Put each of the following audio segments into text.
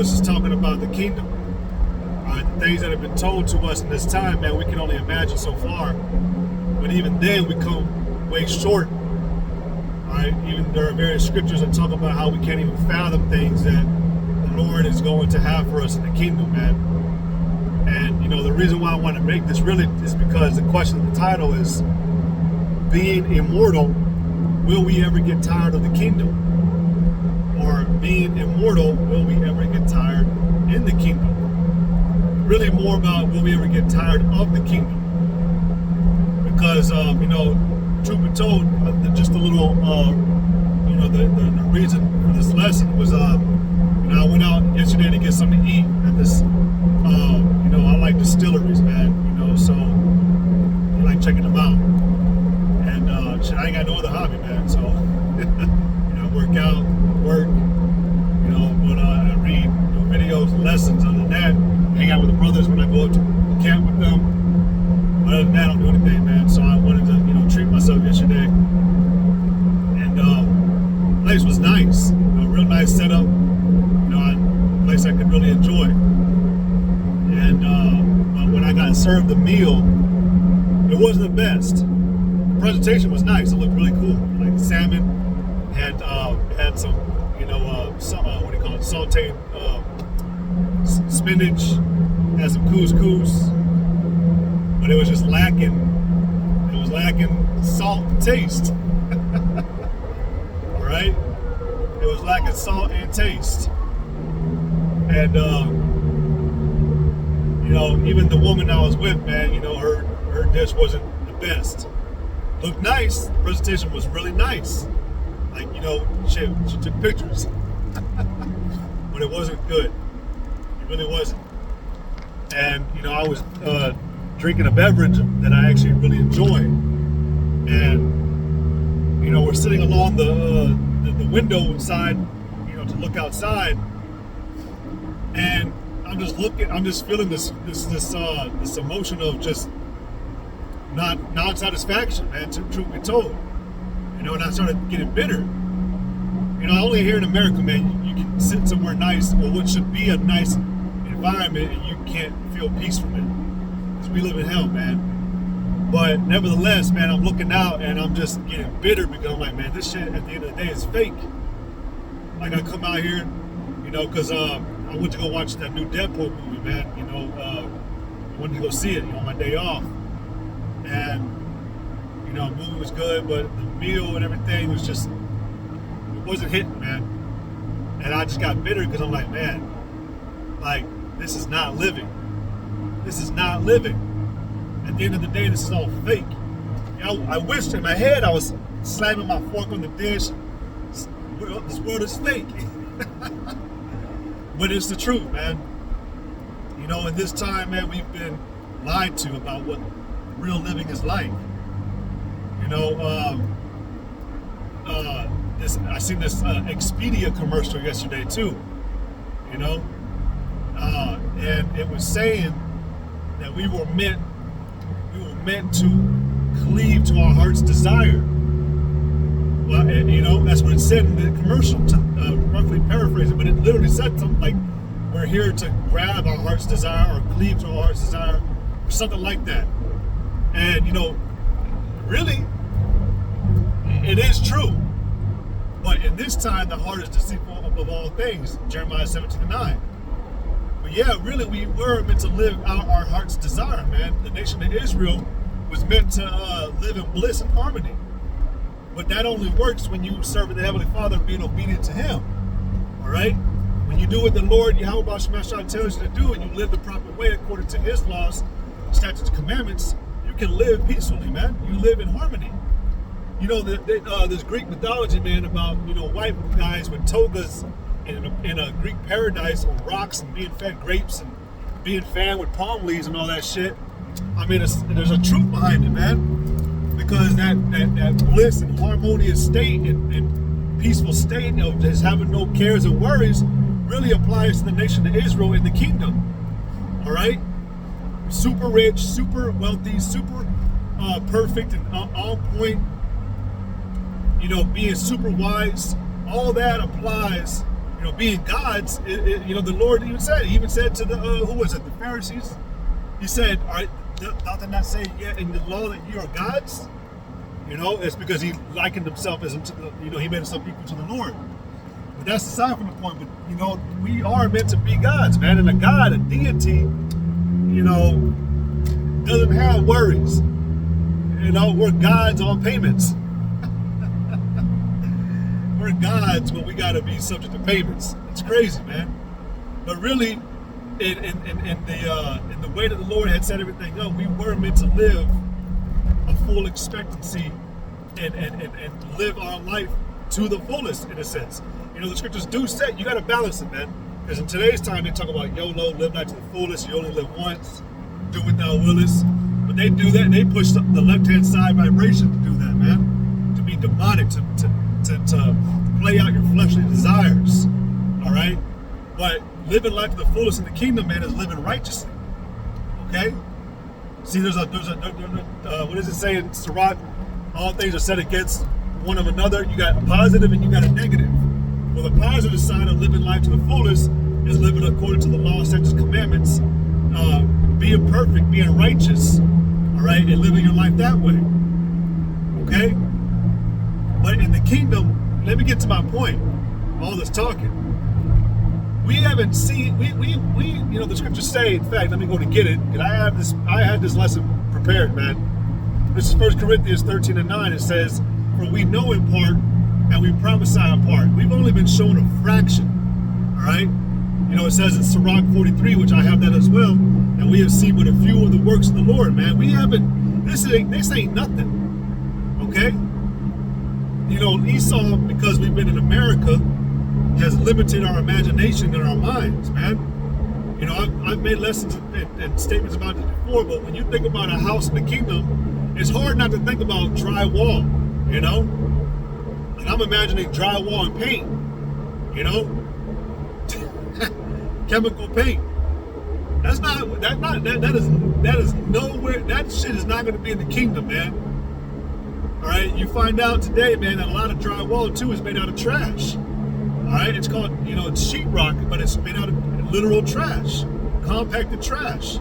this is talking about the kingdom. The things that have been told to us in this time, man, we can only imagine so far. But even then, we come way short. All right, even there are various scriptures that talk about how we can't even fathom things that the Lord is going to have for us in the kingdom, man. And the reason why I want to make this really is because the question of the title is, being immortal, will we ever get tired of the kingdom? Or being immortal, will we ever get tired in the kingdom? Really more about will we ever get tired of the kingdom? Because, truth be told, just a little, the reason for this lesson was, I went out yesterday to get something to eat at this, I like distilleries, man, so I like checking them out. And I ain't got no other hobby, man, so, work out, work, but I read videos, lessons. Other than that, hang out with the brothers when I go up to camp with them. Other than that, I don't do anything, man. So I wanted to, treat myself yesterday. And the place was nice, real nice setup. A place I could really enjoy. And when I got served the meal, it wasn't the best. The presentation was nice. It looked really cool. Like salmon had some, some what do you call it, sauteed spinach, had some couscous, but it was just lacking. It was lacking salt and taste. All right, it was lacking salt and taste, and even the woman I was with, man, her dish wasn't the best. Looked nice. The presentation was really nice. Like, she took pictures. But it wasn't good. It really wasn't. And, I was drinking a beverage that I actually really enjoy. And, we're sitting along the window side, to look outside. And I'm just feeling this emotion of just not satisfaction, man, truth be told. And I started getting bitter. Only here in America, man, you can sit somewhere nice, or what should be a nice environment, and you can't feel peace from it. Because we live in hell, man. But nevertheless, man, I'm looking out, and I'm just getting bitter because I'm like, man, this shit at the end of the day is fake. Like, I come out here, because I went to go watch that new Deadpool movie, man. I wanted to go see it, on my day off. And the movie was good, but the meal and everything was just, it wasn't hitting, man. And I just got bitter because I'm like, man, like, this is not living. This is not living. At the end of the day, this is all fake. I wished in my head I was slamming my fork on the dish. This world is fake. But it's the truth, man. In this time, man, we've been lied to about what real living is like. I seen this Expedia commercial yesterday too, and it was saying that we were meant to cleave to our heart's desire. Well, and, that's what it said in the commercial, roughly paraphrasing, but it literally said something like, we're here to grab our heart's desire or cleave to our heart's desire, or something like that. And, really, it is true. But in this time, the heart is deceitful above all things, Jeremiah 17:9. But yeah, really, we were meant to live out our heart's desire, man. The nation of Israel was meant to live in bliss and harmony. But that only works when you serve the Heavenly Father and being obedient to Him. All right? When you do what the Lord, Yahweh Shemashah, tells you to do, and you live the proper way according to His laws, statutes, and commandments, you can live peacefully, man. You live in harmony. There's Greek mythology, man, about, white guys with togas in a Greek paradise on rocks and being fed grapes and being fanned with palm leaves and all that shit. I mean, there's a truth behind it, man. Because that bliss and harmonious state and peaceful state of just having no cares and worries really applies to the nation of Israel in the kingdom. All right? Super rich, super wealthy, super perfect and on point, being super wise, all that applies, being gods, the Lord even said, to the, who was it, the Pharisees? He said, all right, doth it not say yet in the law that you are gods? It's because he likened himself he made himself equal to the Lord. But that's aside from the point. But, we are meant to be gods, man. And a God, a deity, doesn't have worries. We're gods on payments. We're gods, but we got to be subject to payments. It's crazy, man. But really, in the way that the Lord had set everything up, we were meant to live a full expectancy and live our life to the fullest, in a sense. The scriptures do say you got to balance it, man. Because in today's time, they talk about YOLO, live life to the fullest. You only live once. Do what thou willest. But they do that, and they push the left-hand side vibration to do that, man. To be demonic, to play out your fleshly desires. All right? But living life to the fullest in the kingdom, man, is living righteously. Okay? See, there's what does it say in Sirach? All things are set against one of another. You got a positive and you got a negative. Well, the positive side of living life to the fullest is living according to the law, statutes, commandments, being perfect, being righteous, all right, and living your life that way. Okay? But in the kingdom, let me get to my point. All this talking. We haven't seen, the scriptures say, in fact, let me go to get it, and I had this lesson prepared, man. This is 1 Corinthians 13:9. It says, for we know in part, and we prophesy in part. We've only been shown a fraction, all right? It says in Sirach 43, which I have that as well, and we have seen but a few of the works of the Lord, man. We haven't, this ain't nothing, okay? Esau, because we've been in America, has limited our imagination and our minds, man. I've made lessons and statements about this before, but when you think about a house in the kingdom, it's hard not to think about drywall, And I'm imagining drywall and paint, chemical paint. That is nowhere, that shit is not going to be in the kingdom, man. All right, you find out today, man, that a lot of drywall too is made out of trash. All right, it's called, it's sheetrock, but it's made out of literal trash, compacted trash.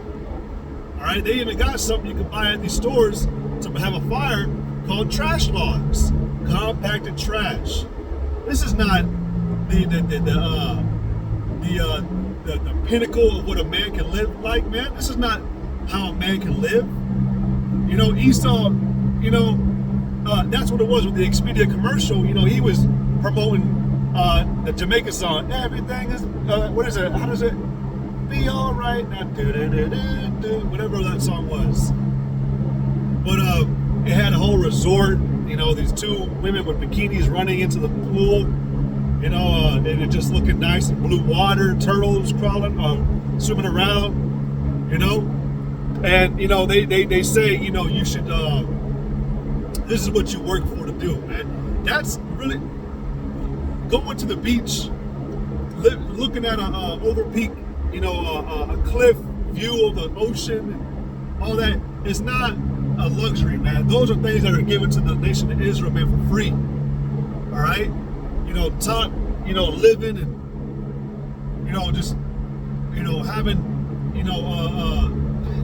All right, they even got something you can buy at these stores to have a fire called trash logs, compacted trash. This is not the pinnacle of what a man can live like, man. This is not how a man can live. Esau, that's what it was with the Expedia commercial. He was promoting the Jamaican song, everything is, what is it? How does it? Be all right now, whatever that song was. But it had a whole resort, these two women with bikinis running into the pool, and it just looking nice, and blue water, turtles crawling, swimming around, and they say, you should, this is what you work for to do, man. That's really going to the beach, looking at a over peak, a cliff view of the ocean, all that is not a luxury, man. Those are things that are given to the nation of Israel, man, for free. All right, top, living and just having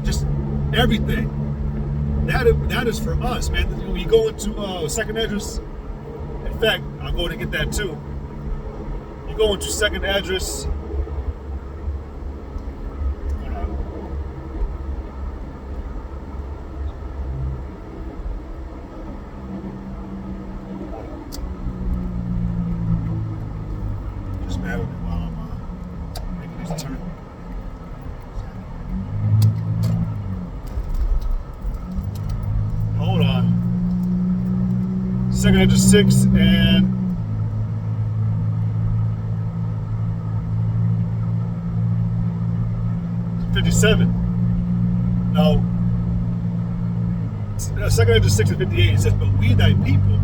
just everything. That is for us, man. When you go into Second Esdras, in fact, I'm going to get that too. You go into Second Esdras. Just bear with me while I'm making this turn. Hold on. Second Esdras 6 and 57. Now, Second Esdras 6 and 58, it says, but we thy people,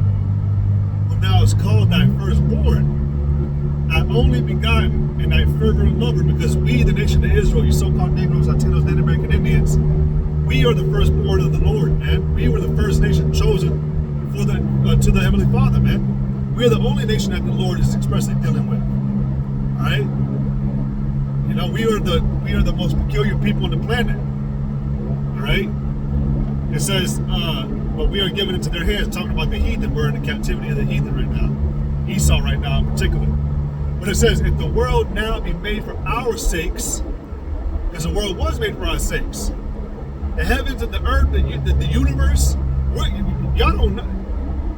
whom thou hast called thy firstborn, thy only begotten, and thy fervent lover, because we, the nation of Israel, you so-called Negroes, Latinos, Native American Indians, we are the firstborn of the Lord, man. We were the first nation chosen for to the Heavenly Father, man. We are the only nation that the Lord is expressly dealing with. All right. You know, we are the most peculiar people on the planet. All right. It says, but we are given into their hands. Talking about the heathen, we're in the captivity of the heathen right now. Esau right now in particular. But it says, if the world now be made for our sakes, because the world was made for our sakes, the heavens and the earth, the universe, y'all don't know.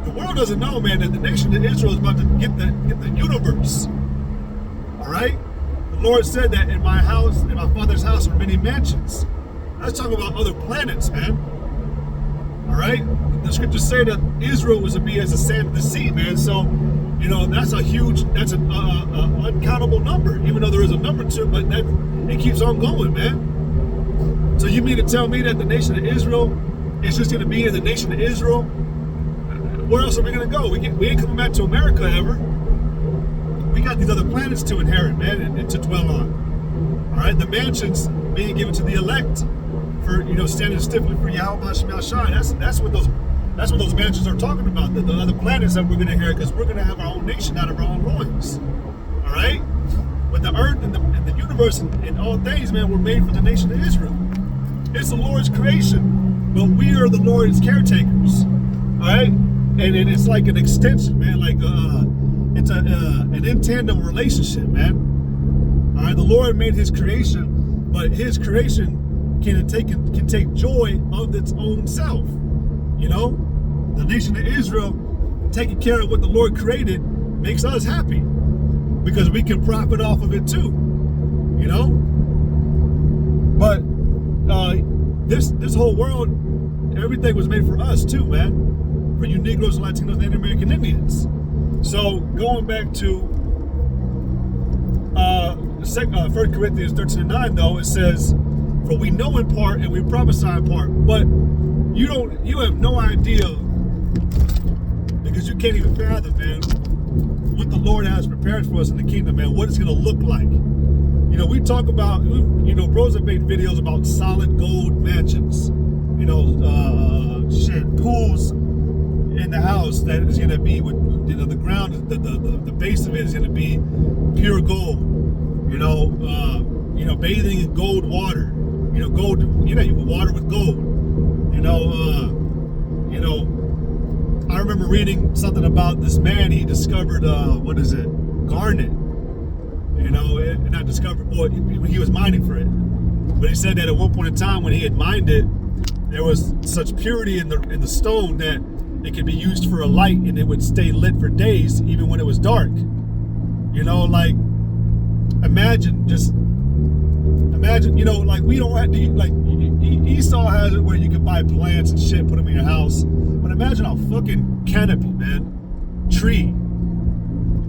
The world doesn't know, man, that the nation of Israel is about to get the universe. All right? The Lord said that in my house, in my Father's house, are many mansions. That's talking about other planets, man. All right? The scriptures say that Israel was to be as the sand of the sea, man. So, you know, that's an uncountable number, even though there is a number to it, but it keeps on going, man. So you mean to tell me that the nation of Israel is just going to be in the nation of Israel? Where else are we going to go? We ain't coming back to America ever. We got these other planets to inherit, man, and to dwell on. All right, the mansions being given to the elect for, you know, standing stiffly for Yahweh Hashem Yahshai. That's what those mansions are talking about. The other planets that we're going to inherit, because we're going to have our own nation out of our own loins. All right, but the earth and the universe and all things, man, were made for the nation of Israel. It's the Lord's creation, but we are the Lord's caretakers. All right. And it's like an extension, man. Like it's an in tandem relationship, man. All right, the Lord made His creation, but His creation can take joy of its own self. You know, the nation of Israel taking care of what the Lord created makes us happy because we can profit off of it too. You know, but this whole world, everything was made for us too, man. For you Negroes, Latinos, Native American Indians. So going back to 1 Corinthians 13:9, though, it says, "For we know in part and we prophesy in part." But you have no idea, because you can't even fathom, man, what the Lord has prepared for us in the kingdom, man. What it's going to look like. You know, we talk about, you know, bros have made videos about solid gold mansions. You know, pools in the house that is going to be with, you know, the ground, the base of it is going to be pure gold. You know, bathing in gold water. You know, gold. You know, water with gold. You know, I remember reading something about this man. He discovered garnet. You know, and not discovered. Well, he was mining for it, but he said that at one point in time when he had mined it, there was such purity in the stone that it could be used for a light and it would stay lit for days even when it was dark. You know, like imagine, you know, like we don't have to, like Esau has it where you can buy plants and shit, put them in your house. But imagine a fucking canopy, man, tree.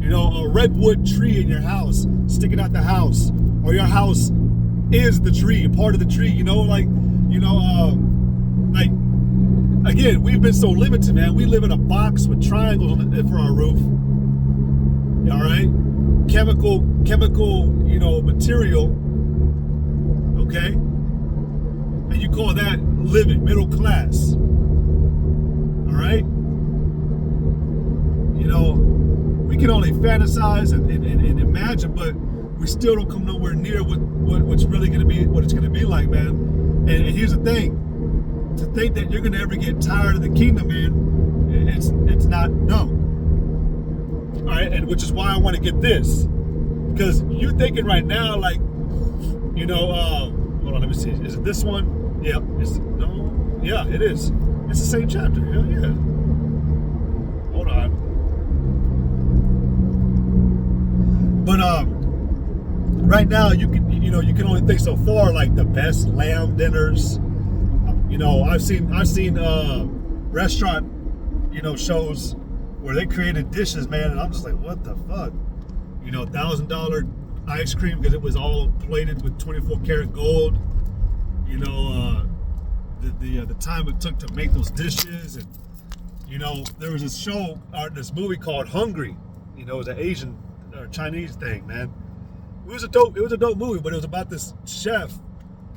You know, a redwood tree in your house, sticking out the house, or your house is the tree, part of the tree. You know, like, you know, like. Again, we've been so limited, man. We live in a box with triangles on it for our roof. All right, chemical, you know, material. Okay, and you call that living, middle class. All right, you know, we can only fantasize and imagine, but we still don't come nowhere near what's really going to be, what it's going to be like, man. And here's the thing. To think that you're gonna ever get tired of the kingdom, man, it's not, no. All right, and which is why I want to get this, because you're thinking right now, like, you know, hold on, let me see, is it this one? Yeah, yeah, it is. It's the same chapter. Yeah. Hold on. But right now you can only think so far, like the best lamb dinners. You know, I've seen restaurant, you know, shows where they created dishes, man, and I'm just like, what the fuck? You know, $1,000 ice cream because it was all plated with 24 karat gold. You know, the time it took to make those dishes, and you know, there was this show or this movie called Hungry. You know, it was an Asian or Chinese thing, man. It was a dope movie, but it was about this chef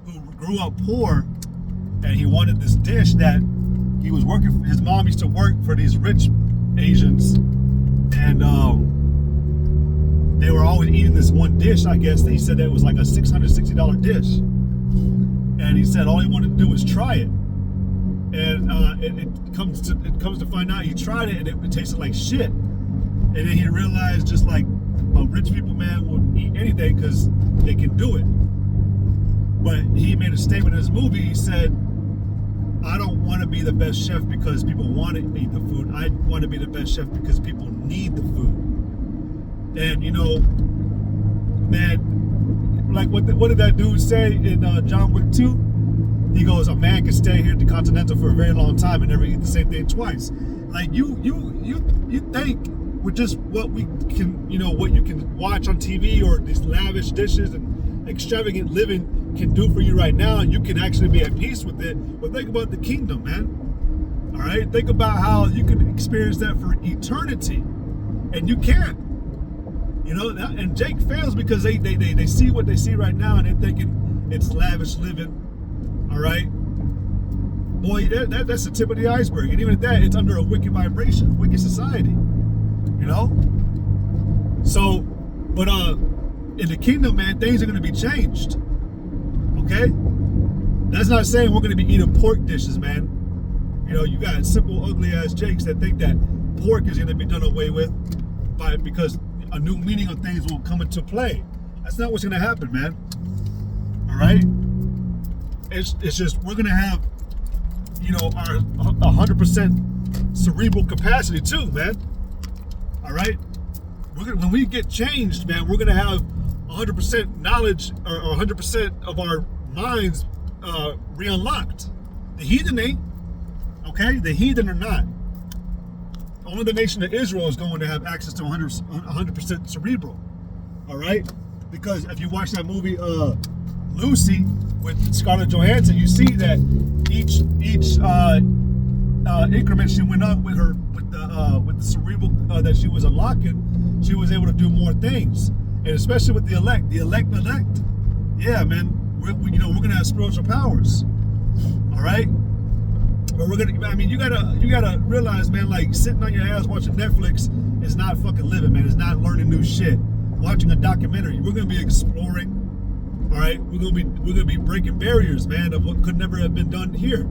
who grew up poor. And he wanted this dish that he was working for. His mom used to work for these rich Asians, and they were always eating this one dish. I guess he said that it was like a $660 dish, and he said all he wanted to do was try it. And it comes to find out he tried it and it tasted like shit. And then he realized, just like rich people, man, will eat anything because they can do it. But he made a statement in his movie. He said, I don't want to be the best chef because people want to eat the food. I want to be the best chef because people need the food. And, you know, man, like what did that dude say in John Wick 2? He goes, a man can stay here at the Continental for a very long time and never eat the same thing twice. Like you think with just what we can, you know, what you can watch on TV or these lavish dishes and extravagant living can do for you right now, and you can actually be at peace with it. But think about the kingdom, man. All right, think about how you can experience that for eternity, and you can't. You know, and Jake fails because they see what they see right now and they're thinking it's lavish living. All right, boy, that's the tip of the iceberg, and even at that, it's under a wicked vibration, wicked society. You know, so, but in the kingdom, man, things are going to be changed. Okay, that's not saying we're going to be eating pork dishes, man. You know, you got simple, ugly ass Jakes that think that pork is going to be done away with because a new meaning of things will come into play. That's not what's going to happen, man. All right. It's just we're gonna have, you know, our 100% cerebral capacity too, man. All right, when we get changed, man, we're gonna have 100% knowledge or 100% of our minds re-unlocked. The heathen ain't, okay? The heathen are not. Only the nation of Israel is going to have access to 100% cerebral. All right, because if you watch that movie, Lucy, with Scarlett Johansson, you see that each increment she went up with the cerebral that she was unlocking, she was able to do more things, and especially with the elect. Yeah, man, we're gonna have spiritual powers. All right, but you gotta realize, man, like sitting on your ass watching Netflix is not fucking living, man. It's not learning new shit. Watching a documentary, we're gonna be exploring. All right, we're gonna be breaking barriers, man, of what could never have been done here.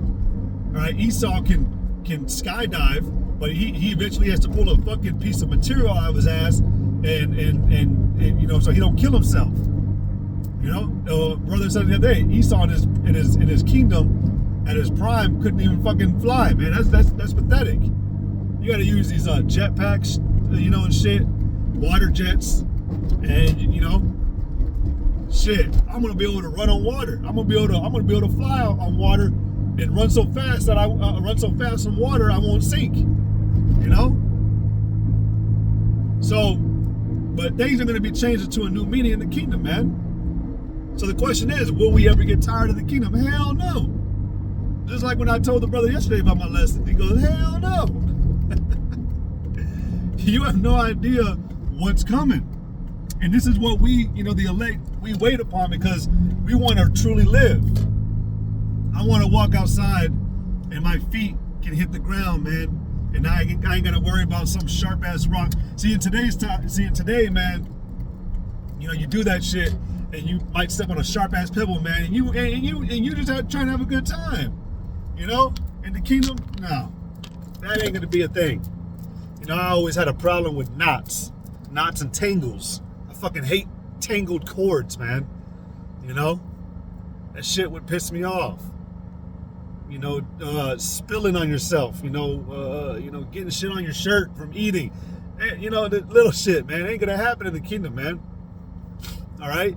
All right, Esau can skydive, but he eventually has to pull a fucking piece of material out of his ass, and you know, so he don't kill himself. You know, brother said the other day, Esau in his kingdom at his prime couldn't even fucking fly, man. That's pathetic. You got to use these jetpacks, you know, and shit, water jets, and you know. Shit, I'm gonna be able to run on water. I'm gonna be able to fly on water and run so fast that on water I won't sink. You know. So, but things are gonna be changed to a new meaning in the kingdom, man. So the question is, will we ever get tired of the kingdom? Hell no. Just like when I told the brother yesterday about my lesson, he goes, hell no. You have no idea what's coming. And this is what we, you know, the elect, we wait upon because we want to truly live. I want to walk outside and my feet can hit the ground, man. And I ain't got to worry about some sharp ass rock. Today, man, you know, you do that shit and you might step on a sharp ass pebble, man. And you just trying to have a good time. You know, in the kingdom, no, that ain't going to be a thing. You know, I always had a problem with knots and tangles. Fucking hate tangled cords, man. You know, that shit would piss me off. You know, spilling on yourself. You know, getting shit on your shirt from eating. You know, the little shit, man. It ain't gonna happen in the kingdom, man. All right.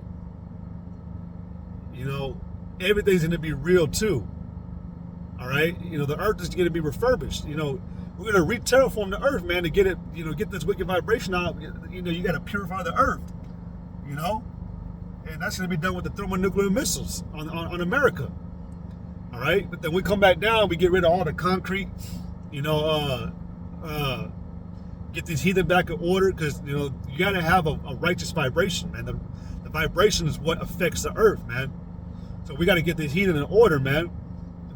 You know, everything's gonna be real too. All right. You know, the earth is gonna be refurbished. You know, we're gonna re-terraform the earth, man, to get it, you know, get this wicked vibration out. You know, you gotta purify the earth. You know, and that's gonna be done with the thermonuclear missiles on America. All right, but then we come back down, we get rid of all the concrete. You know, get these heathen back in order, because you know you gotta have a righteous vibration, man. The vibration is what affects the earth, man. So we gotta get these heathen in order, man.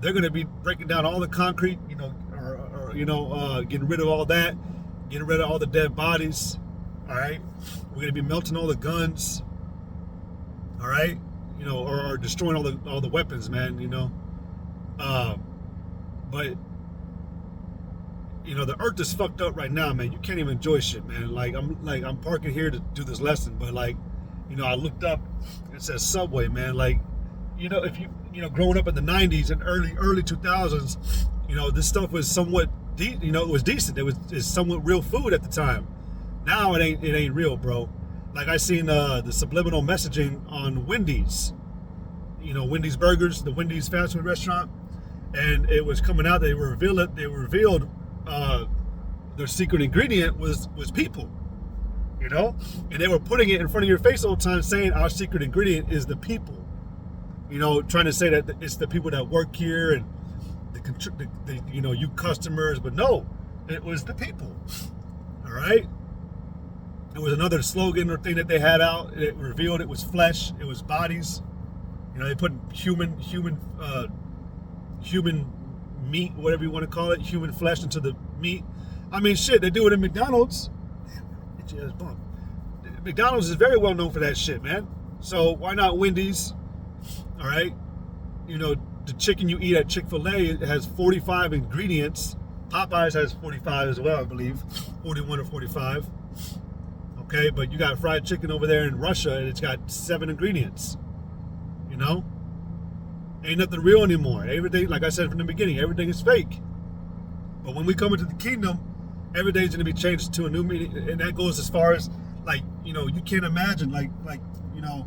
They're gonna be breaking down all the concrete, you know, or getting rid of all that, getting rid of all the dead bodies. All right, we're gonna be melting all the guns. All right, you know, or destroying all the weapons, man. You know, but you know, the earth is fucked up right now, man. You can't even enjoy shit, man. I'm parking here to do this lesson, but like, you know, I looked up, it says Subway, man. Like, you know, if you know, growing up in the 90s and early 2000s, you know, this stuff was somewhat, you know, it was decent. It's somewhat real food at the time. Now it ain't real, bro. Like I seen the subliminal messaging on Wendy's, you know, Wendy's Burgers, the Wendy's fast food restaurant, and it was coming out. They revealed their secret ingredient was people, you know, and they were putting it in front of your face all the time, saying our secret ingredient is the people, you know, trying to say that it's the people that work here and the you know, you customers, but no, it was the people. All right. It was another slogan or thing that they had out. It revealed it was flesh, it was bodies. You know, they put human meat, whatever you want to call it, human flesh into the meat. I mean, shit, they do it in McDonald's. Damn, bump. McDonald's is very well known for that shit, man. So why not Wendy's? All right, you know, the chicken you eat at Chick-fil-A has 45 ingredients. Popeyes has 45 as well, I believe, 41 or 45. Okay, but you got fried chicken over there in Russia, and it's got 7 ingredients. You know, ain't nothing real anymore. Everything, like I said from the beginning, everything is fake. But when we come into the kingdom, everything's going to be changed to a new meaning, and that goes as far as, like, you know, you can't imagine, like you know,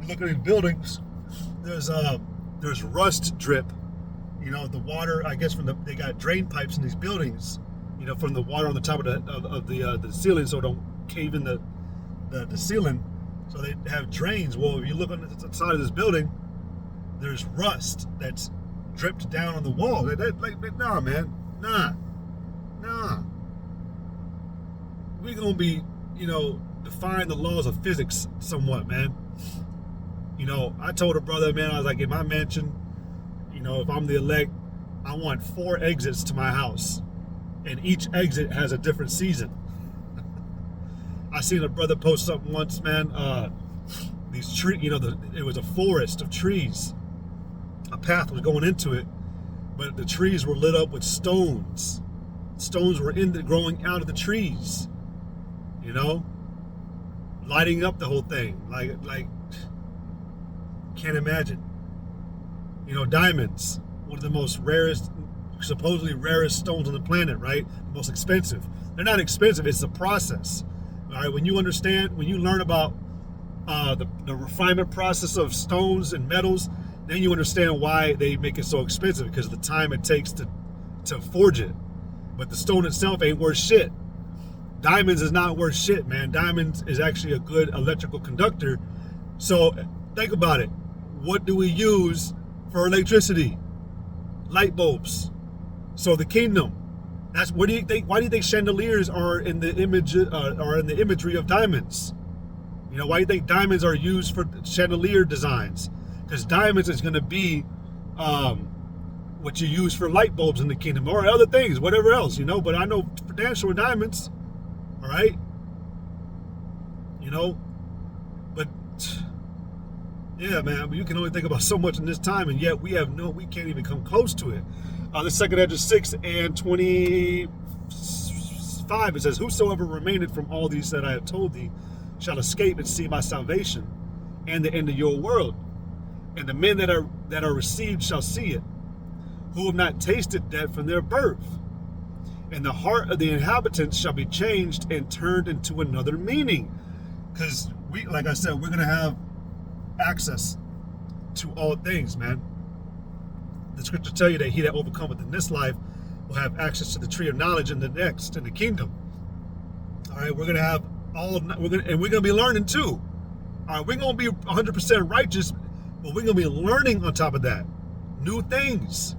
you look at these buildings. There's rust drip. You know, the water, I guess, they got drain pipes in these buildings. You know, from the water on the top of the ceiling, so it don't cave in the ceiling. So they have drains. Well, if you look on the side of this building, there's rust that's dripped down on the wall. Nah, man, nah. We're gonna be, you know, defying the laws of physics somewhat, man. You know, I told a brother, man, I was like, in my mansion, you know, if I'm the elect, I want 4 exits to my house, and each exit has a different season. I seen a brother post something once, man. These trees, you know, it was a forest of trees. A path was going into it, but the trees were lit up with stones. Stones were growing out of the trees. You know, lighting up the whole thing. Like, can't imagine. You know, diamonds, one of the most rarest, supposedly rarest stones on the planet, right? The most expensive. They're not expensive, it's the process. All right, when you learn about the refinement process of stones and metals, then you understand why they make it so expensive, because of the time it takes to forge it. But the stone itself ain't worth shit. Diamonds is not worth shit, man. Diamonds is actually a good electrical conductor. So think about it. What do we use for electricity? Light bulbs. So the kingdom. That's what do you think? Why do you think chandeliers are in the imagery of diamonds? You know, why do you think diamonds are used for chandelier designs? Because diamonds is going to be what you use for light bulbs in the kingdom, or other things, whatever else, you know. But I know for damn sure diamonds. All right, you know, but yeah, man, you can only think about so much in this time, and yet we can't even come close to it. The 2nd Ezra 6:25, it says, "Whosoever remaineth from all these that I have told thee shall escape and see my salvation and the end of your world. And the men that are received shall see it, who have not tasted death from their birth. And the heart of the inhabitants shall be changed and turned into another meaning." Because like I said, we're gonna have access to all things, man. The scriptures tell you that he that overcometh in this life will have access to the tree of knowledge in the next, in the kingdom. All right, we're gonna be learning too. All right, we're gonna be 100% righteous, but we're gonna be learning on top of that, new things,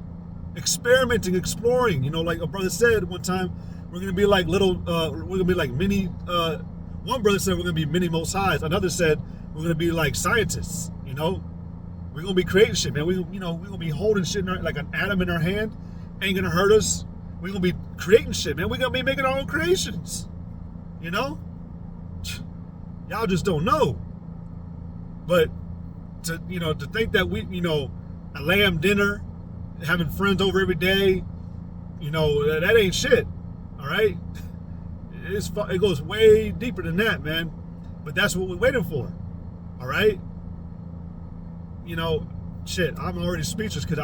experimenting, exploring. You know, like a brother said one time, we're gonna be like mini. One brother said we're gonna be mini Most Highs. Another said we're gonna be like scientists. You know. We're going to be creating shit, man. We're going to be holding shit like an atom in our hand. Ain't going to hurt us. We're going to be creating shit, man. We're going to be making our own creations. You know? Y'all just don't know. But to think that we, a lamb dinner, having friends over every day, that ain't shit. All right, it goes way deeper than that, man. But that's what we're waiting for. All right, shit. I'm already speechless because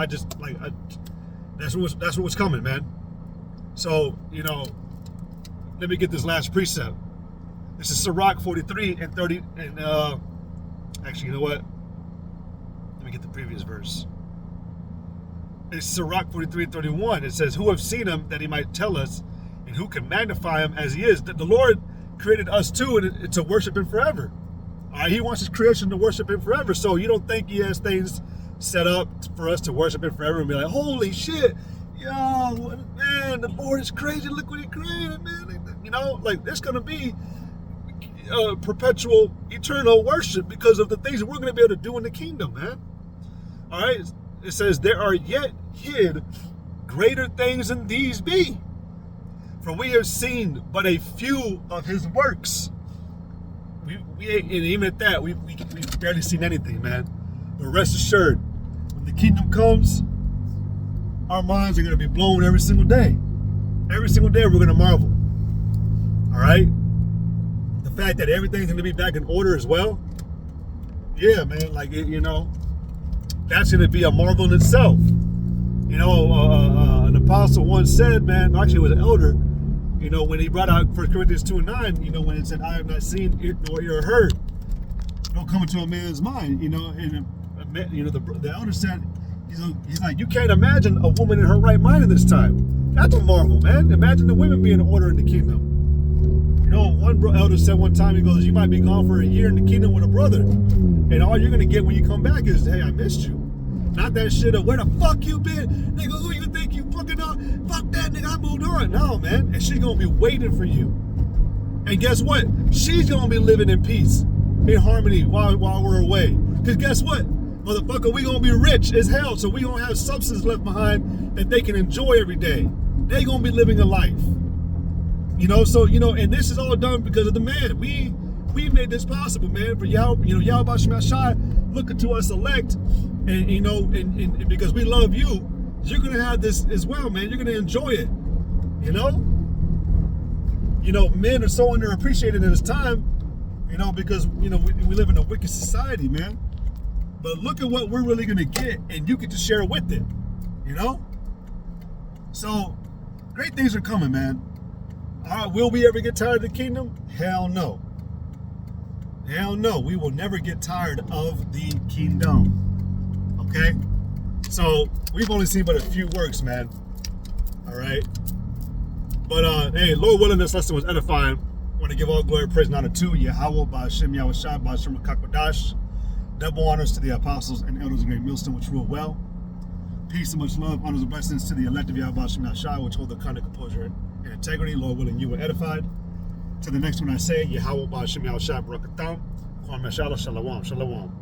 that's what's coming, man. So let me get this last precept. This is Sirach 43 and 30 and actually, you know what? Let me get the previous verse. It's Sirach 43 and 31. It says, "Who have seen him that he might tell us, and who can magnify him as he is?" The Lord created us too, and to worship him forever. All right, he wants his creation to worship him forever. So you don't think he has things set up for us to worship him forever and be like, holy shit, yo, man, the Lord is crazy. Look what he created, man. There's going to be perpetual, eternal worship because of the things that we're going to be able to do in the kingdom, man. All right, it says, "There are yet hid greater things than these be. For we have seen but a few of his works." We and even at that, we've barely seen anything, man. But rest assured, when the kingdom comes, our minds are going to be blown every single day. Every single day, we're going to marvel. All right? The fact that everything's going to be back in order as well. Yeah, man. That's going to be a marvel in itself. An apostle once said, man, actually it was an elder, when he brought out 1 Corinthians 2 and 9, when it said, "I have not seen it nor ear heard, don't come into a man's mind," and the elder said, he's like, you can't imagine a woman in her right mind in this time. That's a marvel, man. Imagine the women being in order in the kingdom. One elder said one time, he goes, "You might be gone for a year in the kingdom with a brother, and all you're going to get when you come back is, hey, I missed you. Not that shit of, where the fuck you been? Nigga, who you think you fucking are? Fuck that, nigga, I moved on." No, man. And she's going to be waiting for you. And guess what? She's going to be living in peace, in harmony while we're away. Because guess what? Motherfucker, we going to be rich as hell, so we going to have substance left behind that they can enjoy every day. They going to be living a life. And this is all done because of the man. We made this possible, man. For Yahweh Shem Shai looking to us elect, and because we love you, you're gonna have this as well, man. You're gonna enjoy it. Men are so underappreciated in this time, because we live in a wicked society, man. But look at what we're really gonna get, and you get to share with it. So great things are coming, man. All right, will we ever get tired of the kingdom? Hell no. Hell no. We will never get tired of the kingdom. Okay? So we've only seen but a few works, man. All right? But hey, Lord willing, this lesson was edifying. I want to give all glory, praise, and honor to Yahweh, Ba'ashem Yahweh Shai, Ba'ashem Kakwadash. Double honors to the apostles and elders of Great Millstone, which rule well. Peace and much love, honors and blessings to the elect of Yahweh Ba'ashem Shai, which hold the conduct, composure, and integrity. Lord willing, you were edified. To the next one I say, Yahweh Ba'ashem Yahweh Shai, Barakatam, Kwame Shalom, Shalom.